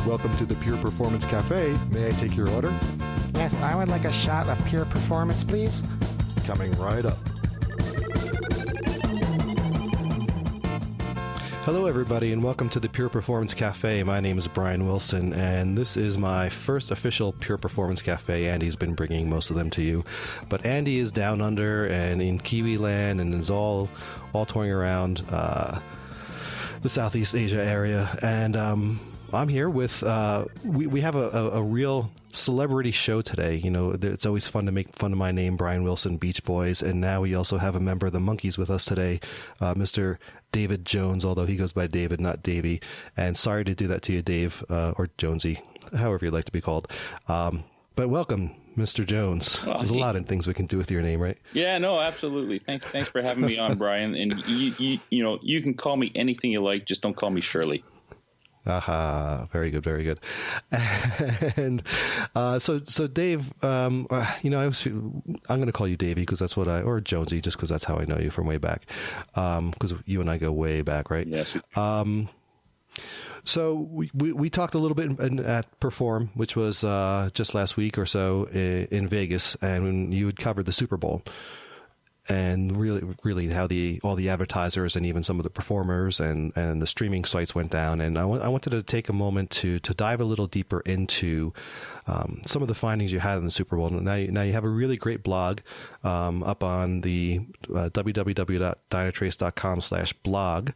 Welcome to the Pure Performance Cafe. May I take your order? Yes, I would like a shot of Pure Performance, please. Coming right up. Hello, everybody, and welcome to the Pure Performance Cafe. My name is Brian Wilson, and this is my first official Pure Performance Cafe. Andy's been bringing most of them to you, but Andy is down under and in Kiwi land and is all touring around the Southeast Asia area, and I'm here with we have a real celebrity show today. You know, it's always fun to make fun of my name, Brian Wilson, Beach Boys, and now we also have a member of the Monkees with us today, Mr. David Jones, although he goes by David, not Davey. And sorry to do that to you, Dave, or Jonesy, however you'd like to be called. But welcome, Mr. Jones. Well, there's a lot of things we can do with your name, right? Yeah, no, absolutely. Thanks for having me on, Brian. And you can call me anything you like, just don't call me Shirley. Aha, very good, very good. And so Dave, I'm going to call you Davey because that's or Jonesy, just because that's how I know you from way back. Because you and I go way back, right? Yes. So we talked a little bit at Perform, which was just last week or so in Vegas, and you had covered the Super Bowl. And really how all the advertisers and even some of the performers and the streaming sites went down. And I wanted to take a moment to dive a little deeper into some of the findings you had in the Super Bowl. Now you have a really great blog up on the www.dynatrace.com/blog.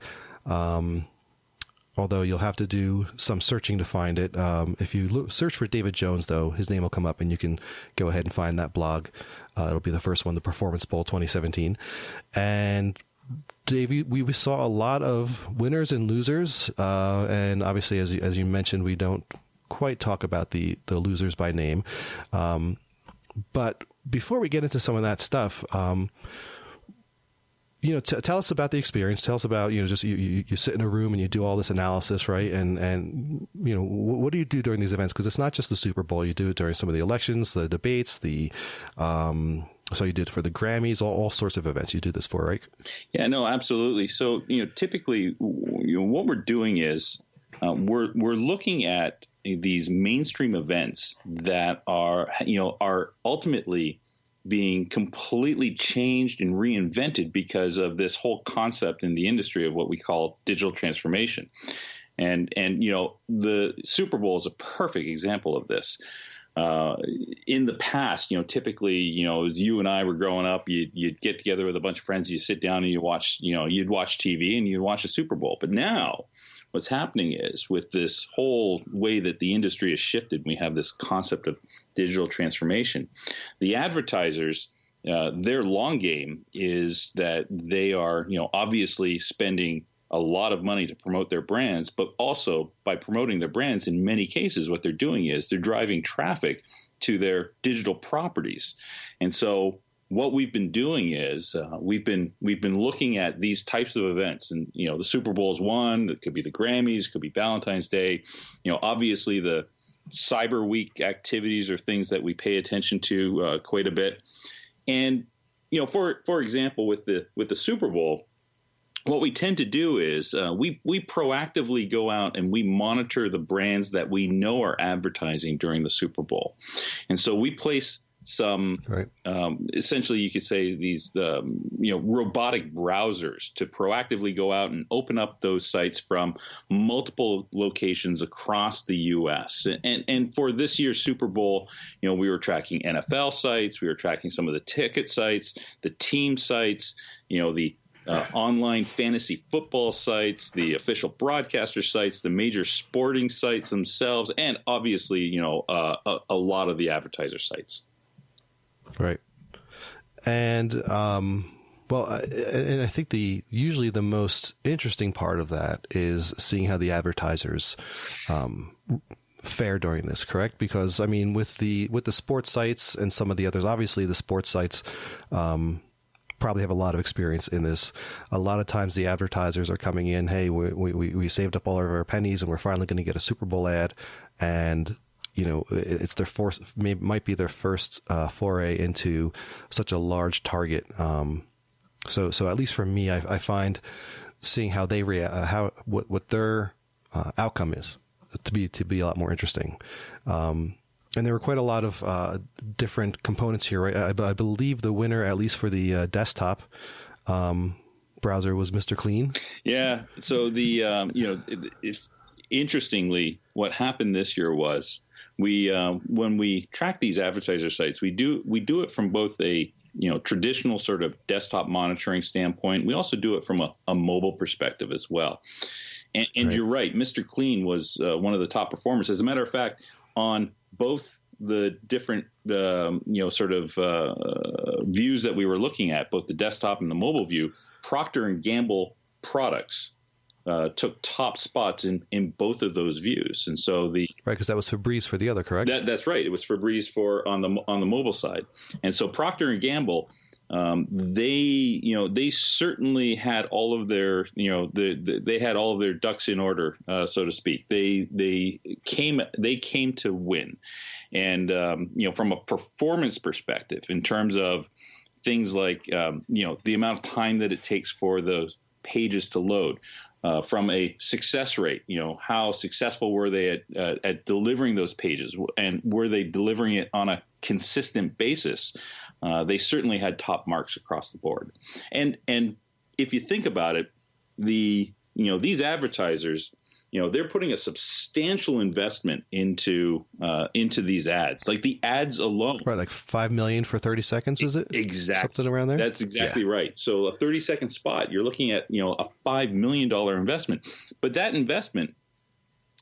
Although you'll have to do some searching to find it. If you search for David Jones, though, his name will come up and you can go ahead and find that blog. It'll be the first one, the Performance Bowl 2017. And Dave, we saw a lot of winners and losers. And obviously, as you mentioned, we don't quite talk about the losers by name. But before we get into some of that stuff, tell us about the experience. Tell us about, just you sit in a room and you do all this analysis, right? And what do you do during these events? Because it's not just the Super Bowl. You do it during some of the elections, the debates, so you did it for the Grammys, all sorts of events you do this for, right? Yeah, no, absolutely. So, typically what we're doing is we're looking at these mainstream events that are ultimately being completely changed and reinvented because of this whole concept in the industry of what we call digital transformation. And the Super Bowl is a perfect example of this. In the past, typically, as you and I were growing up, you'd get together with a bunch of friends, you sit down and you'd watch TV and you'd watch the Super Bowl. But now what's happening is with this whole way that the industry has shifted, we have this concept of digital transformation. The advertisers, their long game is that they are, obviously spending a lot of money to promote their brands, but also by promoting their brands, in many cases, what they're doing is they're driving traffic to their digital properties. And so what we've been doing is we've been looking at these types of events, and the Super Bowl is one. It could be the Grammys, could be Valentine's Day. Obviously the Cyber Week activities are things that we pay attention to quite a bit. And for example, with the Super Bowl, what we tend to do is we proactively go out and we monitor the brands that we know are advertising during the Super Bowl, and so we place some essentially you could say these robotic browsers to proactively go out and open up those sites from multiple locations across the U.S. And for this year's Super Bowl, we were tracking NFL sites, we were tracking some of the ticket sites, the team sites, the online fantasy football sites, the official broadcaster sites, the major sporting sites themselves, and obviously a lot of the advertiser sites. Right. And, and I think usually the most interesting part of that is seeing how the advertisers, fare during this, correct? Because I mean, with the sports sites and some of the others, obviously the sports sites, probably have a lot of experience in this. A lot of times the advertisers are coming in, hey, we saved up all of our pennies and we're finally going to get a Super Bowl ad. And, it's their might be their first foray into such a large target. So at least for me, I find seeing how they react, what their outcome is to be a lot more interesting. And there were quite a lot of different components here, right? I believe the winner, at least for the desktop browser, was Mr. Clean. Yeah. So interestingly, what happened this year was when we track these advertiser sites, we do it from both a traditional sort of desktop monitoring standpoint. We also do it from a mobile perspective as well. And right. You're right. Mr. Clean was one of the top performers. As a matter of fact, on both the different, views that we were looking at, both the desktop and the mobile view, Procter & Gamble products took top spots in both of those views. And so right, because that was Febreze for the other, correct? That's right. It was Febreze on the mobile side. And so Procter & Gamble, they certainly had all of their, they had all of their ducks in order, so to speak. They came to win. And, from a performance perspective, in terms of things like, the amount of time that it takes for those pages to load, from a success rate, how successful were they at delivering those pages, and were they delivering it on a consistent basis? They certainly had top marks across the board. And if you think about it, these advertisers, they're putting a substantial investment into these ads. Like the ads alone, right? Like $5 million for 30 seconds, is it? Exactly, something around there. That's exactly right. So a 30-second spot, you're looking at a $5 million investment. But that investment,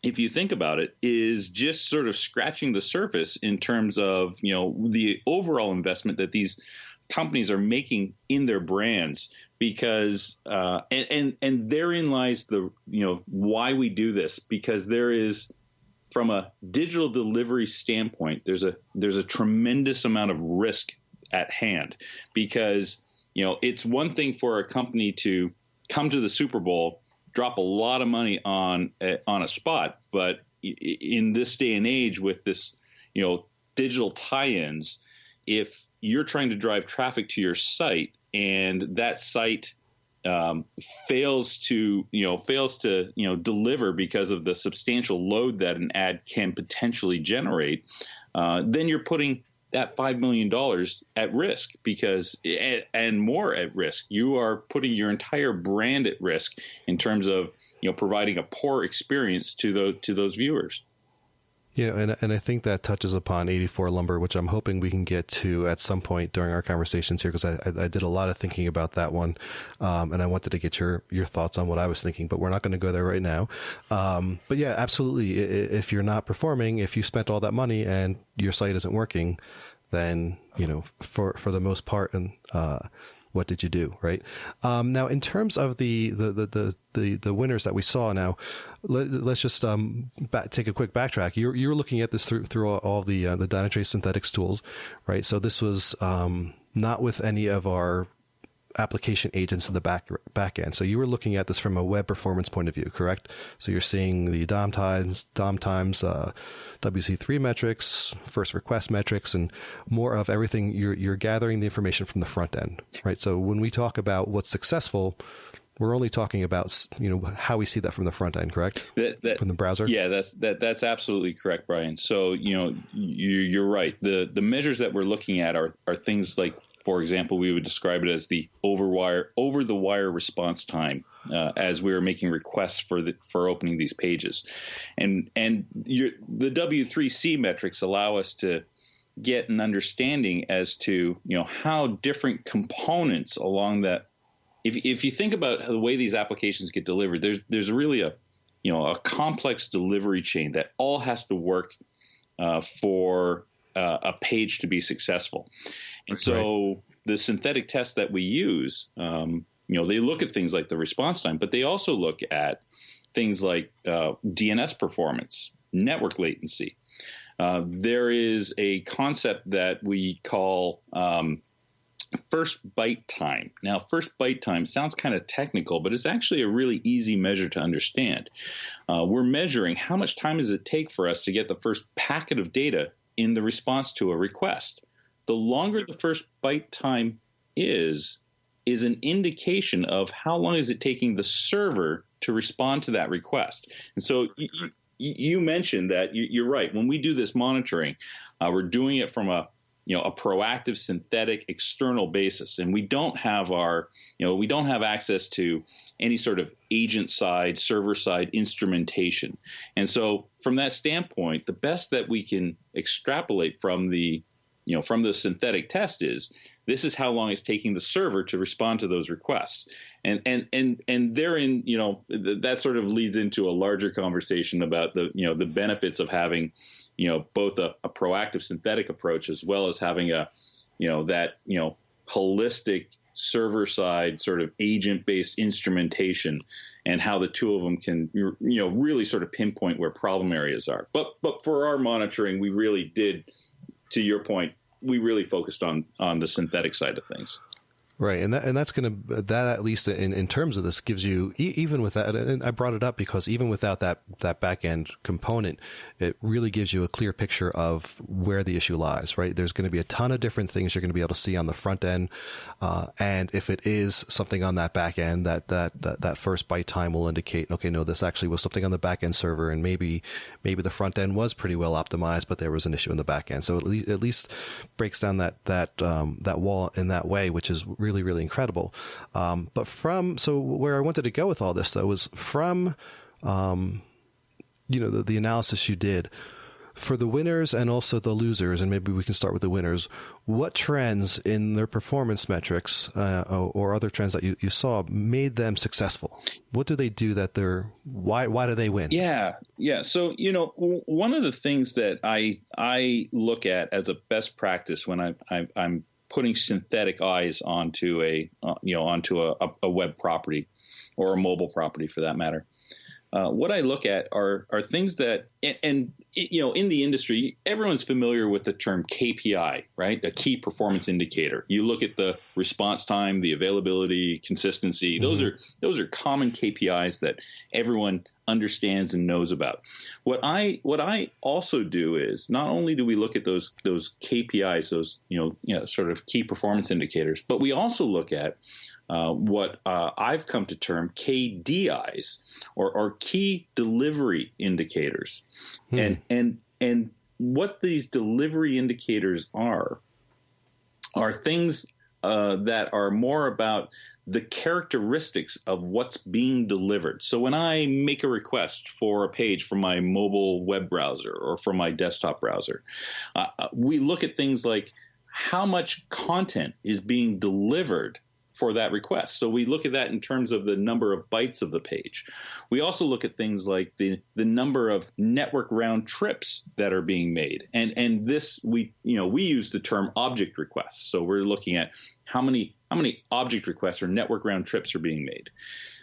if you think about it, is just sort of scratching the surface in terms of the overall investment that these companies are making in their brands, because and therein lies the why we do this, because there is, from a digital delivery standpoint, there's a tremendous amount of risk at hand, because it's one thing for a company to come to the Super Bowl, drop a lot of money on a spot, but in this day and age with this digital tie-ins, if you're trying to drive traffic to your site and that site fails to deliver because of the substantial load that an ad can potentially generate, then you're putting that $5 million at risk, and more at risk. You are putting your entire brand at risk in terms of providing a poor experience to those viewers. Yeah, and I think that touches upon 84 Lumber, which I'm hoping we can get to at some point during our conversations here, because I did a lot of thinking about that one, and I wanted to get your thoughts on what I was thinking, but we're not going to go there right now. But yeah, absolutely. If you're not performing, if you spent all that money and your site isn't working, then for the most part, and what did you do, right? Now, in terms of the winners that we saw, now let's just take a quick backtrack. You were looking at this through all the Dynatrace synthetics tools, right? So this was not with any of our application agents in the back end. So you were looking at this from a web performance point of view, correct? So you're seeing the DOM times, WC3 metrics, first request metrics, and more of everything. You're gathering the information from the front end, right? So when we talk about what's successful, we're only talking about how we see that from the front end, correct? From the browser. Yeah, that's absolutely correct, Brian. So you're right. The measures that we're looking at are things like, for example, we would describe it as the over the wire response time as we were making requests for opening these pages, and the W3C metrics allow us to get an understanding as to how different components along that. If you think about the way these applications get delivered, there's really a complex delivery chain that all has to work for a page to be successful. And so right. The synthetic tests that we use, they look at things like the response time, but they also look at things like DNS performance, network latency. There is a concept that we call first byte time. Now, first byte time sounds kind of technical, but it's actually a really easy measure to understand. We're measuring how much time does it take for us to get the first packet of data in the response to a request. The longer the first byte time is an indication of how long is it taking the server to respond to that request. And so you mentioned that you're right. When we do this monitoring, we're doing it from a proactive synthetic external basis, and we don't have access to any sort of agent side, server side instrumentation. And so from that standpoint, the best that we can extrapolate from the synthetic test is this is how long it's taking the server to respond to those requests. And therein, that sort of leads into a larger conversation about the benefits of having, both a proactive synthetic approach as well as having that holistic server side sort of agent based instrumentation, and how the two of them can really sort of pinpoint where problem areas are. But for our monitoring, we really did, to your point, we really focused on the synthetic side of things. Right, and that's going to, that at least in terms of this gives you, even with that, and I brought it up because even without that back end component, it really gives you a clear picture of where the issue lies. Right, there's going to be a ton of different things you're going to be able to see on the front end, and if it is something on that back end, that first byte time will indicate, okay, no, this actually was something on the back end server, and maybe the front end was pretty well optimized, but there was an issue in the back end. So at least breaks down that wall in that way, which is really, really incredible. But so where I wanted to go with all this, though, was from, the analysis you did for the winners and also the losers, and maybe we can start with the winners. What trends in their performance metrics or other trends that you saw made them successful? What do they do why do they win? Yeah. So, one of the things that I look at as a best practice when I'm putting synthetic eyes onto a web property or a mobile property for that matter. What I look at are things that, and in the industry, everyone's familiar with the term KPI, right? A key performance indicator. You look at the response time, the availability, consistency. Mm-hmm. Those are common KPIs that everyone understands and knows about. What I also do is not only do we look at those KPIs, those sort of key performance indicators, but we also look at what I've come to term KDIs or key delivery indicators. And what these delivery indicators are things that are more about the characteristics of what's being delivered. So when I make a request for a page from my mobile web browser or from my desktop browser, we look at things like how much content is being delivered for that request. So we look at that in terms of the number of bytes of the page. We also look at things like the number of network round trips that are being made. And this, we use the term object requests. So we're looking at how many object requests or network round trips are being made.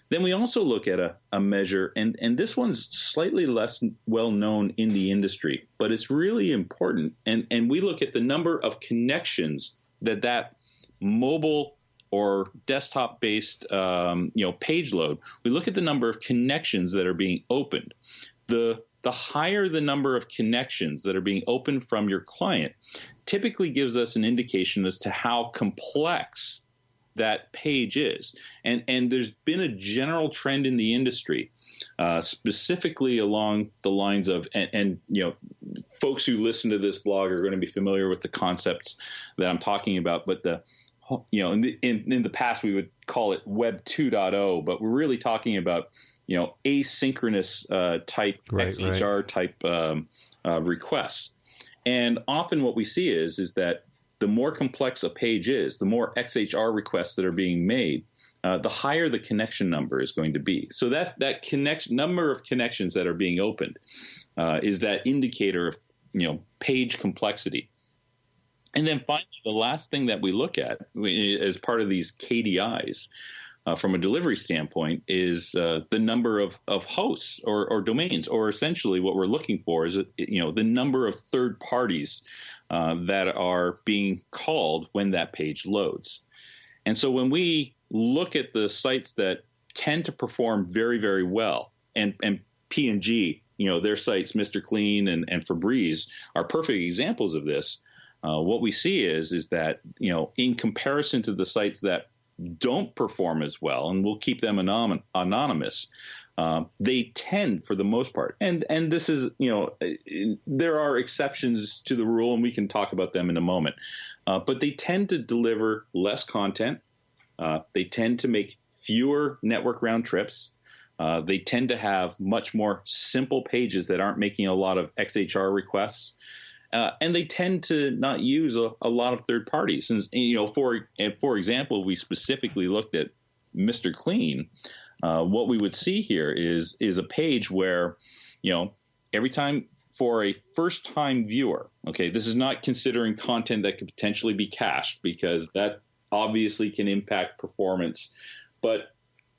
Then we also look at a measure, and this one's slightly less well known in the industry, but it's really important. And we look at the number of connections that mobile or desktop-based, page load. We look at the number of connections that are being opened. The higher the number of connections that are being opened from your client typically gives us an indication as to how complex that page is. And there's been a general trend in the industry, specifically along the lines of, and folks who listen to this blog are going to be familiar with the concepts that I'm talking about, but in the past we would call it Web 2.0, but we're really talking about asynchronous type XHR type requests. And often what we see is that the more complex a page is, the more XHR requests that are being made, the higher the connection number is going to be. So that number of connections that are being opened is that indicator of page complexity. And then finally, the last thing that we look at as part of these KDIs from a delivery standpoint is the number of hosts or domains, or essentially what we're looking for is the number of third parties that are being called when that page loads. And so when we look at the sites that tend to perform very, very well, and P&G, their sites, Mr. Clean and Febreze, are perfect examples of this. What we see is that, in comparison to the sites that don't perform as well, and we'll keep them anonymous, they tend, for the most part, and this is, there are exceptions to the rule, and we can talk about them in a moment, but they tend to deliver less content. They tend to make fewer network round trips. They tend to have much more simple pages that aren't making a lot of XHR requests. And they tend to not use a lot of third parties. And, for example, if we specifically looked at Mr. Clean, what we would see here is a page where, every time for a first-time viewer, okay, this is not considering content that could potentially be cached, because that obviously can impact performance. But,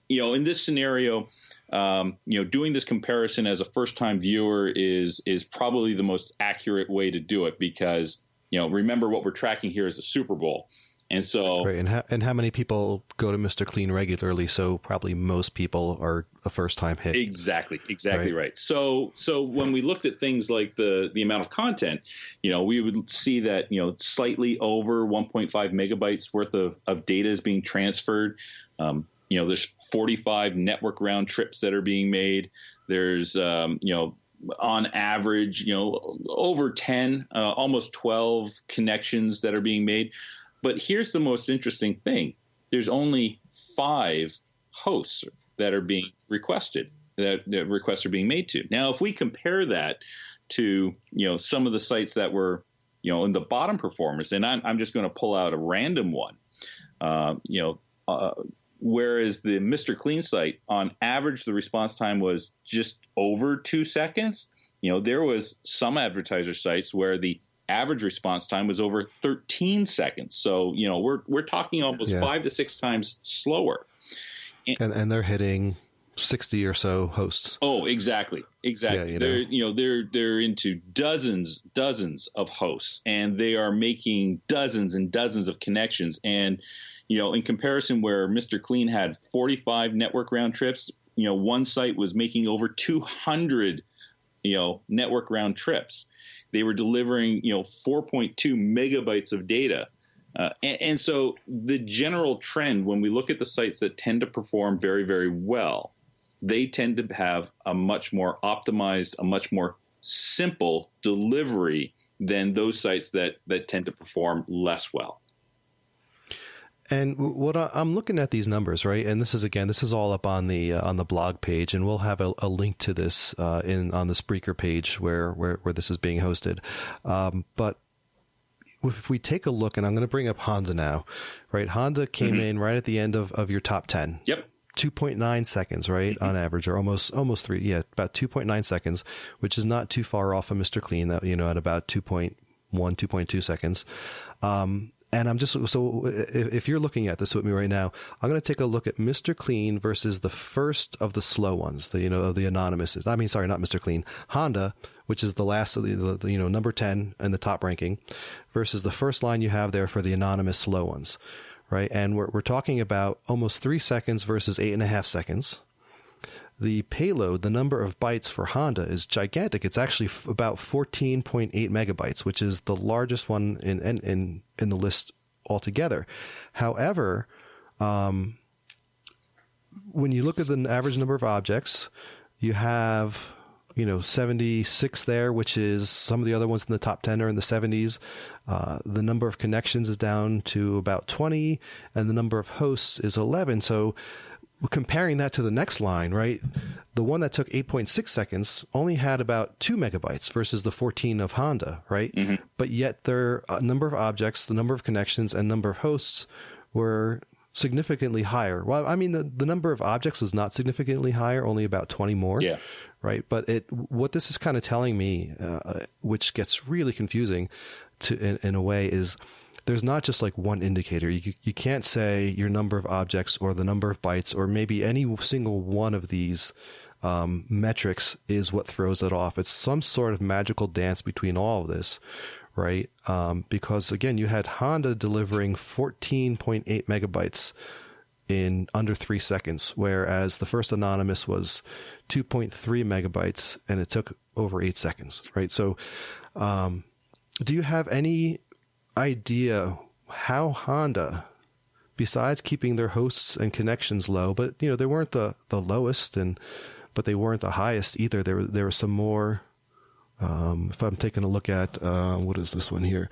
in this scenario, doing this comparison as a first-time viewer is probably the most accurate way to do it, because, remember what we're tracking here is the Super Bowl. And so, right, and how many people go to Mr. Clean regularly? So probably most people are a first-time hit. Exactly right. So when we looked at things like the amount of content, we would see that slightly over 1.5 megabytes worth of data is being transferred. There's 45 network round trips that are being made. There's on average, over 10, almost 12 connections that are being made. But here's the most interesting thing. There's only 5 hosts that are being requested, that requests are being made to. Now, if we compare that to, some of the sites that were, in the bottom performers, and I'm just going to pull out a random one, whereas the Mr. Clean site, on average, the response time was just over 2 seconds. There was some advertiser sites where the average response time was over 13 seconds. So, we're talking almost 5 to 6 times slower. And they're hitting 60 or so hosts. Oh, exactly. Yeah, they're into dozens of hosts, and they are making dozens and dozens of connections. And, in comparison, where Mr. Clean had 45 network round trips, one site was making over 200, network round trips. They were delivering, 4.2 megabytes of data. And so the general trend, when we look at the sites that tend to perform very, very well, they tend to have a much more optimized, a much more simple delivery than those sites that tend to perform less well. And what I'm looking at these numbers, right? And this is all up on the blog page, and we'll have a link to this on the Spreaker page where this is being hosted. But if we take a look, and I'm going to bring up Honda now, right? Honda came in right at the end of your top 10. Yep. 2.9 seconds, right, on average, or almost 3. Yeah, about 2.9 seconds, which is not too far off of Mr. Clean, that at about 2.1, 2.2 seconds. And I'm just, so if you're looking at this with me right now, I'm going to take a look at Mr. Clean versus the first of the slow ones, of the anonymous. I mean, sorry, not Mr. Clean, Honda, which is the last of the number 10 in the top ranking, versus the first line you have there for the anonymous slow ones, right? And we're talking about almost 3 seconds versus 8.5 seconds. The payload, the number of bytes for Honda, is gigantic. It's actually about 14.8 megabytes, which is the largest one in the list altogether. However, when you look at the average number of objects, you have 76 there, which is some of the other ones in the top 10 are in the 70s. The number of connections is down to about 20, and the number of hosts is 11. So comparing that to the next line, right? The one that took 8.6 seconds only had about 2 megabytes versus the 14 of Honda, right? Mm-hmm. But yet their number of objects, the number of connections, and number of hosts were significantly higher. Well, I mean, the number of objects was not significantly higher, only about 20 more. Yeah. Right. But what this is kind of telling me, which gets really confusing in a way, is there's not just like one indicator. You can't say your number of objects or the number of bytes or maybe any single one of these metrics is what throws it off. It's some sort of magical dance between all of this, right? Because again, you had Honda delivering 14.8 megabytes in under 3 seconds, whereas the first anonymous was 2.3 megabytes and it took over 8 seconds, right? So do you have any idea how Honda, besides keeping their hosts and connections low, but they weren't the lowest, and but they weren't the highest either. There were some more. If I'm taking a look at what is this one here,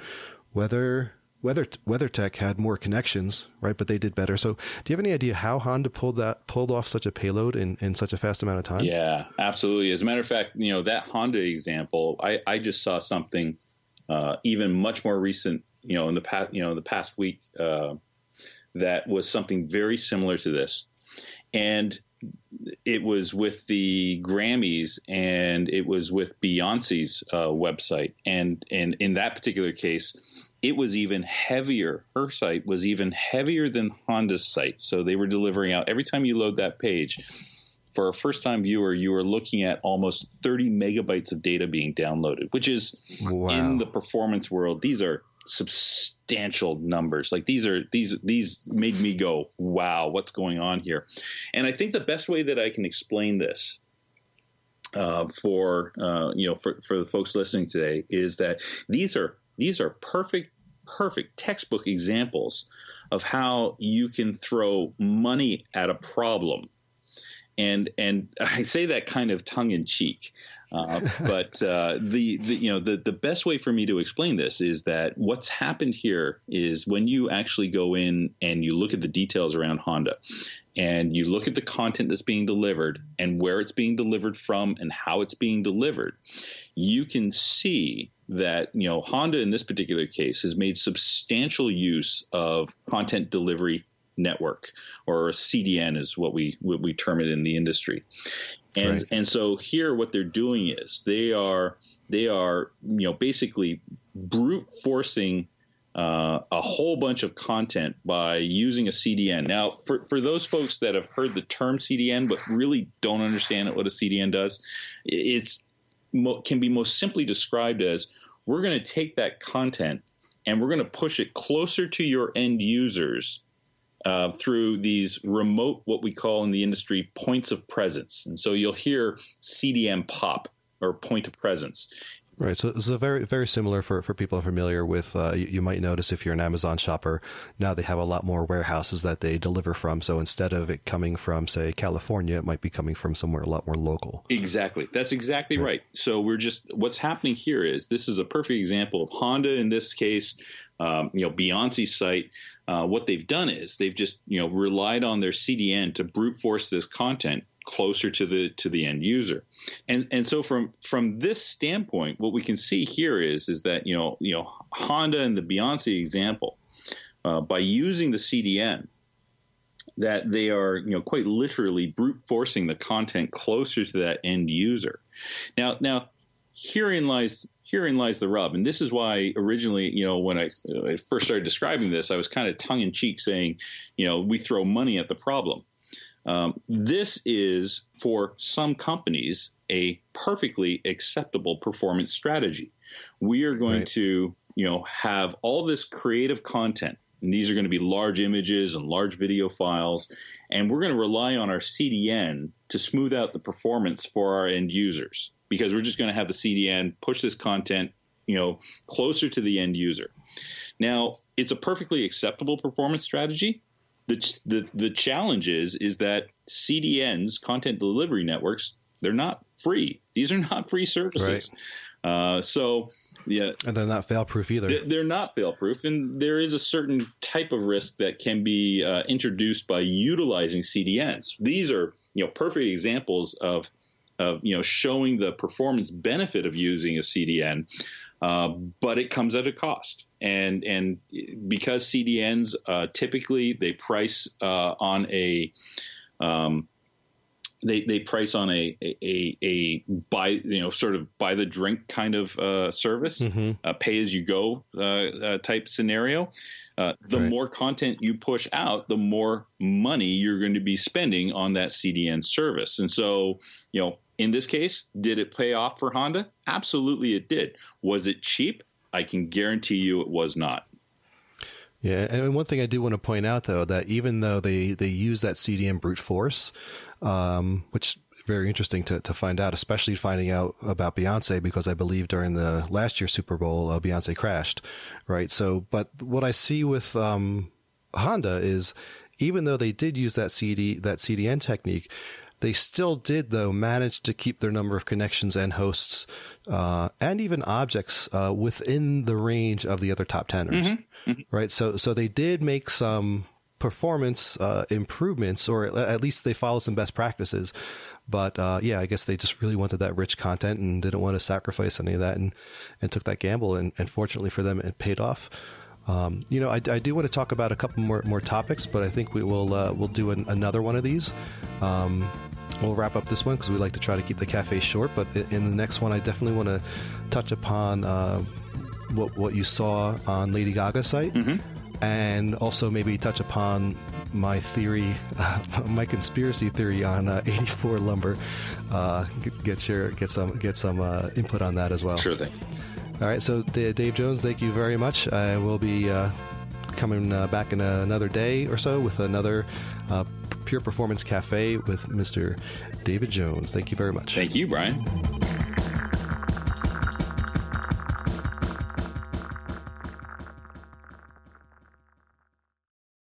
WeatherTech had more connections, right? But they did better. So, do you have any idea how Honda pulled off such a payload in such a fast amount of time? Yeah, absolutely. As a matter of fact, that Honda example, I just saw something even much more recent, in the past week, that was something very similar to this, and it was with the Grammys, and it was with Beyonce's website, and in that particular case, it was even heavier. Her site was even heavier than Honda's site. So they were delivering out every time you load that page. For a first-time viewer, you are looking at almost 30 megabytes of data being downloaded, which is in the performance world. These are substantial numbers. Like these made me go, wow, what's going on here? And I think the best way that I can explain this for the folks listening today is that these are perfect textbook examples of how you can throw money at a problem. And I say that kind of tongue in cheek, but the best way for me to explain this is that what's happened here is when you actually go in and you look at the details around Honda, and you look at the content that's being delivered and where it's being delivered from and how it's being delivered, you can see that Honda in this particular case has made substantial use of content delivery network, or CDN is what we term it in the industry. And so here what they're doing is they are basically brute forcing a whole bunch of content by using a CDN. Now, for those folks that have heard the term CDN but really don't understand what a CDN does, can be most simply described as, we're going to take that content and we're going to push it closer to your end users through these remote, what we call in the industry, points of presence. And so you'll hear CDN POP, or point of presence. Right. So it's very, very similar for people familiar with, you might notice if you're an Amazon shopper, now they have a lot more warehouses that they deliver from. So instead of it coming from, say, California, it might be coming from somewhere a lot more local. Exactly. That's exactly right. So what's happening here is, this is a perfect example of Honda in this case, Beyonce's site. What they've done is they've just, relied on their CDN to brute force this content closer to the end user. And so from this standpoint, what we can see here is that, Honda and the Beyonce example, by using the CDN, that they are, quite literally brute forcing the content closer to that end user. Now herein lies the rub. And this is why originally, when I first started describing this, I was kind of tongue in cheek saying, we throw money at the problem. This is, for some companies, a perfectly acceptable performance strategy. We are going to, have all this creative content, and these are going to be large images and large video files, and we're going to rely on our CDN to smooth out the performance for our end users, because we're just going to have the CDN push this content, closer to the end user. Now, it's a perfectly acceptable performance strategy. The challenge is that CDNs, content delivery networks, they're not free. These are not free services. Right. And they're not fail-proof either. They're not fail-proof, and there is a certain type of risk that can be introduced by utilizing CDNs. These are perfect examples of showing the performance benefit of using a CDN. But it comes at a cost, and because CDNs typically they price on a they price on a buy sort of buy the drink kind of service, pay as you go type scenario. The more content you push out, the more money you're going to be spending on that CDN service, and so in this case, did it pay off for Honda? Absolutely it did. Was it cheap? I can guarantee you it was not. Yeah, and one thing I do want to point out, though, that even though they use that CDN brute force, which is very interesting to find out, especially finding out about Beyonce, because I believe during the last year's Super Bowl, Beyonce crashed, right? So, but what I see with Honda is, even though they did use that CDN technique, They still did, though, manage to keep their number of connections and hosts and even objects within the range of the other top teners, right? So they did make some performance improvements, or at least they follow some best practices. But yeah, I guess they just really wanted that rich content and didn't want to sacrifice any of that, and took that gamble. And fortunately for them, it paid off. I do want to talk about a couple more topics, but I think we'll do another one of these. We'll wrap up this one because we like to try to keep the cafe short. But in the next one, I definitely want to touch upon what you saw on Lady Gaga's site. And also maybe touch upon my theory, my conspiracy theory on 84 lumber. Get some input on that as well. Sure thing. All right, so Dave Jones, thank you very much. We'll be coming back in another day or so with another Pure Performance Cafe with Mr. David Jones. Thank you very much. Thank you, Brian.